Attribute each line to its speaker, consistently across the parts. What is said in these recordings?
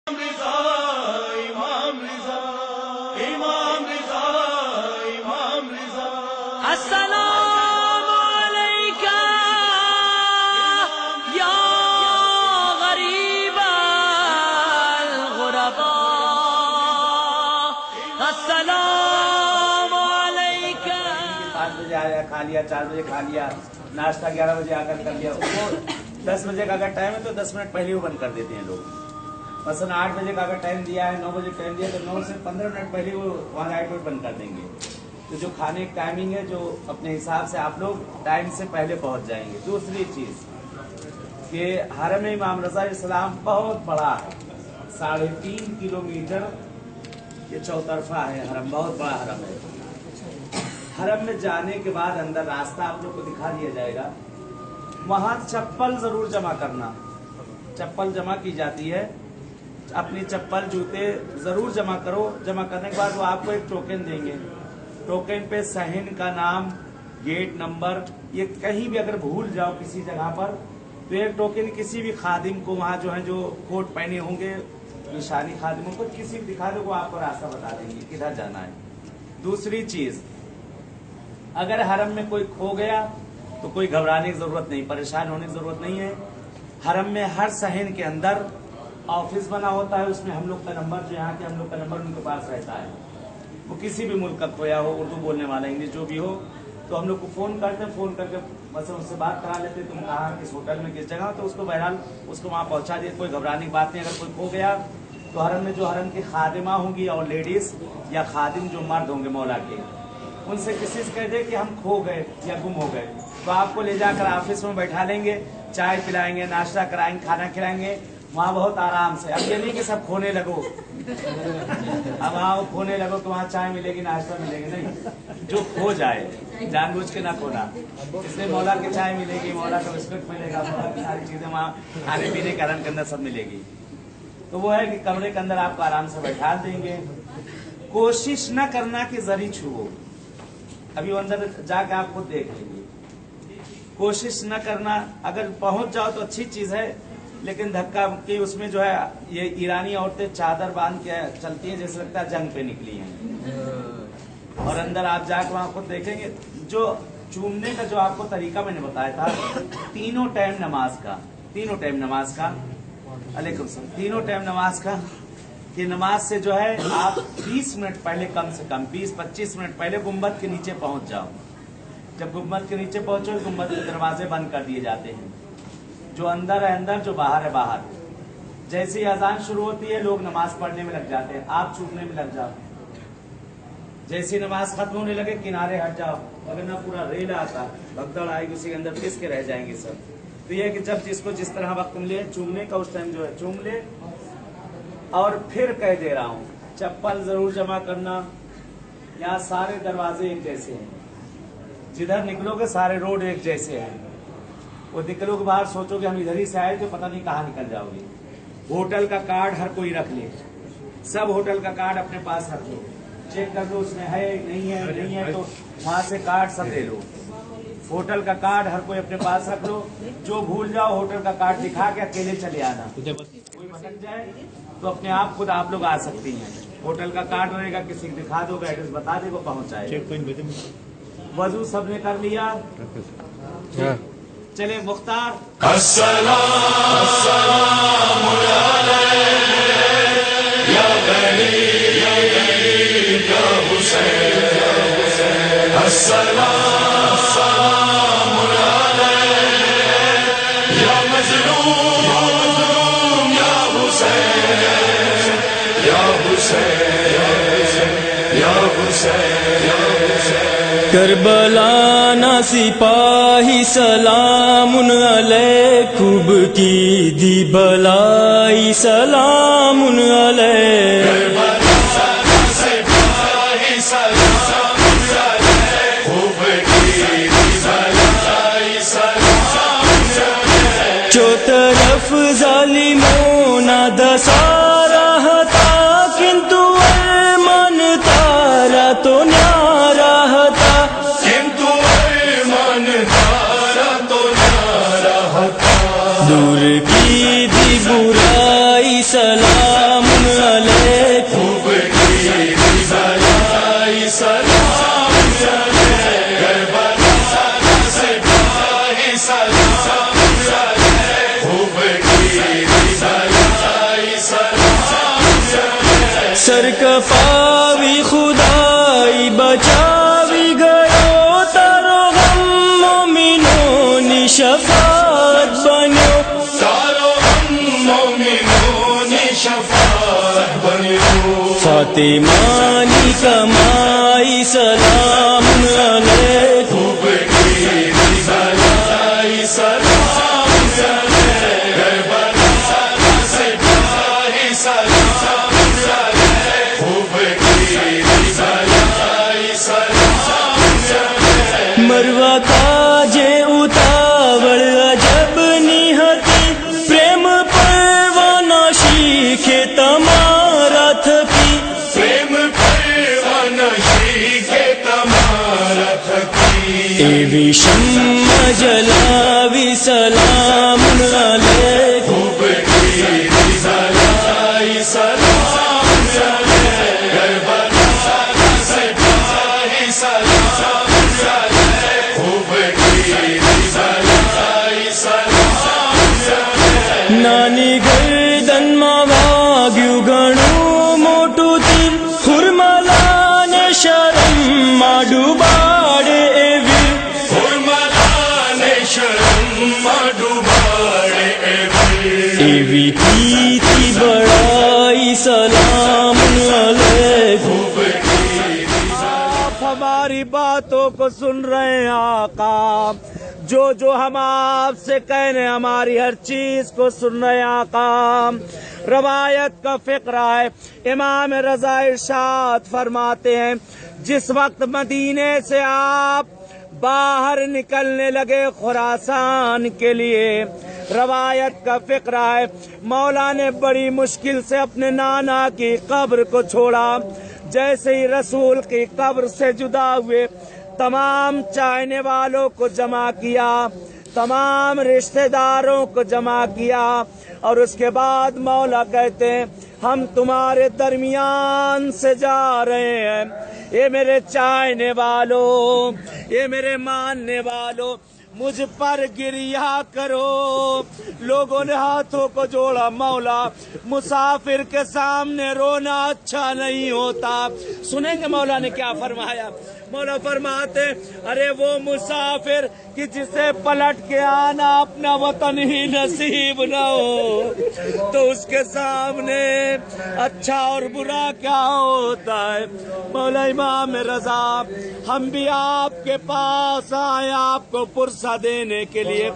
Speaker 1: السلام علیکہ یا غریب الغرباء، السلام علیکہ۔
Speaker 2: 5 بجے آیا کھا لیا، 4 بجے کھا لیا، ناشتہ 11 بجے آ کر کر لیا، وہ 10 بجے کا اگر ٹائم ہے تو 10 منٹ پہلے وہ بند کر دیتے ہیں لوگ۔ مثلا 8 بجے کا اگر ٹائم دیا ہے، 9 بجے ٹائم دیا تو 9 سے 15 منٹ پہلے وہ وہاں لائٹ بند کر دیں گے۔ تو جو کھانے کی ٹائمنگ ہے جو اپنے حساب سے آپ لوگ ٹائم سے پہلے پہنچ جائیں گے۔ دوسری چیز کہ حرم امام رضا علیہ السلام بہت بڑا ہے، 3.5 کلومیٹر یہ چوطرفہ ہے حرم، بہت بڑا حرم ہے۔ حرم میں جانے کے بعد اندر راستہ آپ لوگ کو دکھا دیا جائے گا، وہاں چپل ضرور جمع کرنا، چپل جمع کی جاتی ہے، اپنی چپل جوتے ضرور جمع کرو۔ جمع کرنے کے بعد وہ آپ کو ایک ٹوکن دیں گے، ٹوکن پہ صحن کا نام، گیٹ نمبر، یہ کہیں بھی اگر بھول جاؤ کسی جگہ پر تو ایک ٹوکن کسی بھی خادم کو وہاں جو ہے جو کوٹ پہنے ہوں گے نشانی خادموں کو کسی بھی دکھا دو، وہ آپ کو راستہ بتا دیں گے کدھر جانا ہے۔ دوسری چیز، اگر حرم میں کوئی کھو گیا تو کوئی گھبرانے کی ضرورت نہیں، پریشان ہونے کی ضرورت نہیں ہے۔ حرم میں ہر صحن کے اندر آفس بنا ہوتا ہے، اس میں ہم لوگ کا نمبر، جو یہاں کے ہم لوگ کا نمبر ان کے پاس رہتا ہے۔ وہ کسی بھی ملک کا کھویا ہو، اردو بولنے والا، انگلش جو بھی ہو، تو ہم لوگ کو فون کرتے ہیں، فون کر کے مثلا اس سے بات کرا لیتے، تم کہاں کس ہوٹل میں کس جگہ، تو اس کو بہرحال اس کو وہاں پہنچا دیے، کوئی گھبرانے کی بات نہیں۔ اگر کوئی کھو گیا تو حرم میں جو حرم کی خادمہ ہوں گی اور لیڈیز یا خادم جو مرد ہوں گے مولا کے، ان سے کسی سے کہہ دے کہ ہم کھو گئے یا گم ہو گئے، تو آپ کو لے جا کر آفس میں بیٹھا لیں گے، چائے پلائیں گے، ناشتہ کرائیں گے، کھانا کھلائیں گے وہاں بہت آرام سے۔ اب یہ نہیں کہ سب کھونے لگو، اب وہاں کھونے لگو کہ وہاں چائے ملے گی، ناشتہ ملے گی، نہیں، جو کھو جائے جان بوجھ کے نہ کھونا۔ اس لیے مولا کی چائے ملے گی، مولا کا بسکٹ ملے گا، مولا کی ساری چیزیں وہاں کھانے پینے کے حرم کے اندر سب ملے گی۔ تو وہ ہے کہ کمرے کے اندر آپ کو آرام سے بیٹھا دیں گے۔ کوشش نہ کرنا کہ زری چھو، ابھی وہ اندر جا کے آپ خود دیکھ لیں گے۔ کوشش نہ کرنا، اگر پہنچ جاؤ تو اچھی چیز ہے، لیکن دھکا کی اس میں جو ہے یہ ایرانی عورتیں چادر باندھ کے چلتی ہیں جیسے لگتا ہے جنگ پہ نکلی ہیں، اور اندر آپ جا کے وہاں خود دیکھیں گے۔ جو چومنے کا جو آپ کو طریقہ میں نے بتایا تھا، تینوں ٹائم نماز کا علیکم السلام، تینوں ٹائم نماز کا، کہ نماز سے جو ہے آپ 20 منٹ پہلے، کم سے کم 20-25 منٹ پہلے گنبد کے نیچے پہنچ جاؤ۔ جب گنبد کے نیچے پہنچو، گنبد کے دروازے بند کر دیے جاتے ہیں، جو اندر ہے اندر، جو باہر ہے باہر۔ جیسے ہی اذان شروع ہوتی ہے لوگ نماز پڑھنے میں لگ جاتے ہیں، آپ چومنے میں لگ جاؤ۔ جیسے نماز ختم ہونے لگے کنارے ہٹ جاؤ، اگر نہ پورا ریل آتا، بھگدڑ آئے گی، اسی کے اندر پس کے رہ جائیں گے سب۔ تو یہ ہے کہ جب جس کو جس طرح وقت ملے چومنے کا، اس ٹائم جو ہے چوم لے۔ اور پھر کہہ دے رہا ہوں، چپل ضرور جمع کرنا۔ یہاں سارے دروازے ایک جیسے ہیں، جدھر نکلو گے سارے روڈ ایک جیسے ہیں۔ وہ نکلو گے باہر، سوچو کہ ہم ادھر ہی سے آئے تو پتہ نہیں کہاں نکل جاؤ گے۔ ہوٹل کا کارڈ ہر کوئی رکھ لے، سب ہوٹل کا کارڈ اپنے پاس رکھ لو، چیک کر لو اس میں ہے نہیں ہے تو وہاں سے کارڈ سب لے لو۔ ہوٹل کا کارڈ ہر کوئی اپنے پاس رکھ لو، جو بھول جاؤ ہوٹل کا کارڈ دکھا کے اکیلے چلے آنا۔ کوئی بھٹک جائے تو اپنے آپ خود آپ لوگ آ سکتی ہیں۔ ہوٹل کا کارڈ رہے گا، کسی کو دکھا دو گے، ایڈریس بتا دے وہ پہنچ جائے گا۔ وضو سب نے کر لیا؟ چلے مختار،
Speaker 3: السلام علیک یا بنی یا حسین، السلام علیک یا مظلوم یا حسین، یا حسین یا حسین۔
Speaker 4: کربلا نا سپاہی سلام علیہ، خوب کی دی بلائی سلام علیہ۔ چو طرف ظالموں نہ دسارا تھا، کنتو ایمان تارا تو نیارا تھا، دور کی دی برائی سلام سلام علیک
Speaker 3: خوب کی رضائی سلام علیک کربلا کا سپاہی سلام علیک خوب کی رضائی سلام علیک
Speaker 4: سر کپاوی خدائی بچاوی گیو تارو غم مومنوں نی شفاعت بنیو
Speaker 3: تارو ہم مومنوں نے شفاعت بنیو
Speaker 4: فاطمہ نی کمائی سلام علیک
Speaker 3: خوب کی رضائی سلام علیک کربلا کا سپاہی سلام علیک خوب کی رضائی سلام علیک
Speaker 4: مروا کاجے اتاوڑ عجب نیہتی پریم پروانہ شیخ تمہارا تھکی
Speaker 3: پریم پروانہ شیخ تمہارا تھکی
Speaker 4: ایوی شمع جلاوی سلام علیک
Speaker 3: خوب کی رضائی سلام علیک کربلا کا سپاہی سلام علیک خوب کی رضائی سلام علیک
Speaker 4: نانی گردن ماواگیو گھنو موٹو تیر خرملانے شرم ماڈو باڑے ایوی
Speaker 3: خرملانے شرم ڈوباڑے
Speaker 4: ایوی کیتی بڑائی سلام علیک
Speaker 3: خوب کی
Speaker 2: آپ ہماری باتوں کو سن رہے ہیں آقا، جو ہم آپ سے کہہ رہے ہیں ہماری ہر چیز کو سن رہے ہیں آقا۔ روایت کا فقرہ ہے، امام رضا ارشاد فرماتے ہیں جس وقت مدینے سے آپ باہر نکلنے لگے خراسان کے لیے، روایت کا فقرہ ہے مولا نے بڑی مشکل سے اپنے نانا کی قبر کو چھوڑا۔ جیسے ہی رسول کی قبر سے جدا ہوئے، تمام چاہنے والوں کو جمع کیا، تمام رشتہ داروں کو جمع کیا، اور اس کے بعد مولا کہتے ہیں ہم تمہارے درمیان سے جا رہے ہیں، یہ میرے چاہنے والوں، یہ میرے ماننے والوں، مجھ پر گریا کرو۔ لوگوں نے ہاتھوں کو جوڑا، مولا مسافر کے سامنے رونا اچھا نہیں ہوتا۔ سنیں گے مولا نے کیا فرمایا؟ مولا فرماتے ارے وہ مسافر کہ جسے پلٹ کے آنا اپنا وطن ہی نصیب نہ ہو، تو اس کے سامنے اچھا اور برا کیا ہوتا ہے؟ مولا امام رضا ہم بھی آپ کے پاس آئے آپ کو پرسہ دینے کے لیے۔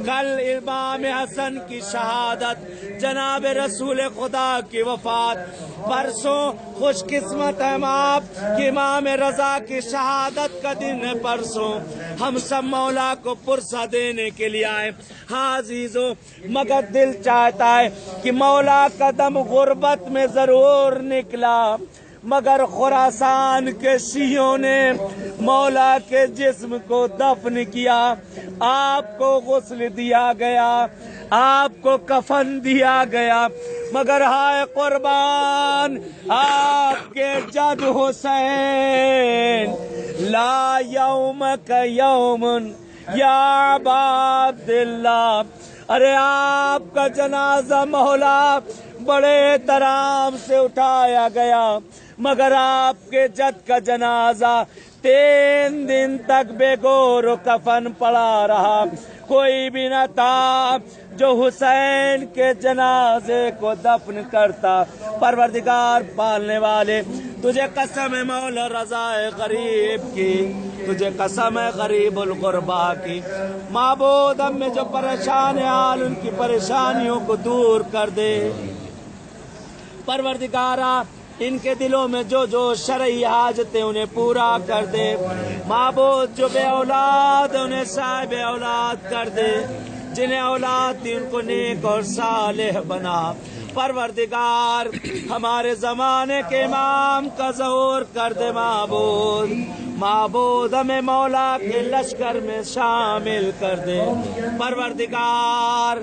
Speaker 2: کل امام حسن کی شہادت، جناب رسول خدا کی وفات، پرسوں خوش قسمت ہم آپ کہ امام رضا کی شہادت کا دن ہے پرسوں، ہم سب مولا کو پرسہ دینے کے لیے آئے۔ ہاں عزیزو، مگر دل چاہتا ہے کہ مولا کا دم غربت میں ضرور نکلا، مگر خراسان کے شیعوں نے مولا کے جسم کو دفن کیا، آپ کو غسل دیا گیا، آپ کو کفن دیا گیا، مگر ہائے قربان آپ کے جد حسین، لا یوم کا یوم یا عباد اللہ، ارے آپ کا جنازہ مولا بڑے احترام سے اٹھایا گیا، مگر آپ کے جد کا جنازہ 3 دن تک بے گور و کفن پڑا رہا، کوئی بھی نہ تھا جو حسین کے جنازے کو دفن کرتا۔ پروردگار پالنے والے تجھے قسم ہے مولا رضا غریب کی، تجھے قسم ہے غریب الغربا کی، معبود ہم میں جو پریشان حال ان کی پریشانیوں کو دور کر دے۔ پروردگارا ان کے دلوں میں جو شرعی حاجتیں انہیں پورا کر دے، معبود جو بے اولاد انہیں صاحب اولاد کر دے، جنہیں اولاد دی ان کو نیک اور صالح بنا۔ پروردگار ہمارے زمانے کے امام کا ظہور کر دے معبود، معبود ہمیں مولا کے لشکر میں شامل کر دے۔ پروردگار